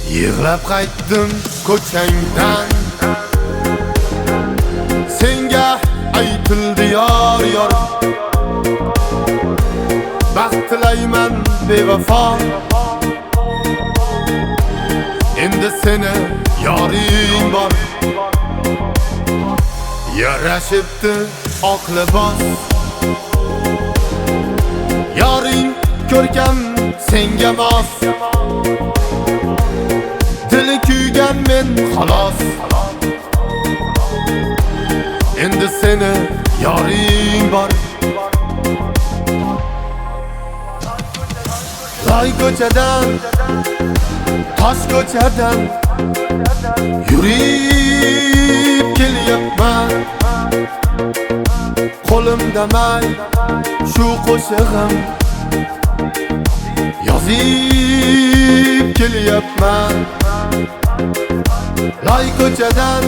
Yig'lab qaytdim ko'changdan, senga aytildi yor yor. Baxt tilayman bevafo, endi seni yoring bor. Yarashibdi oq libos, yoring ko'rkam senga mos. Dili kuygan men xolos, endi seni yoring bor. Loy ko'chadan, tosh ko'chadan yurib kelyapman. Qo'limda may shu qo'shig'im, yozib kelyapman. Loy ko'chadan,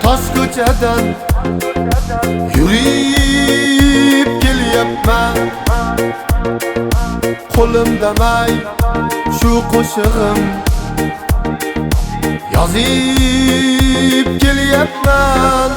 tosh ko'chadan yurib kelyapman. Qo'limda may shu qo'shig'im, yozib kelyapman.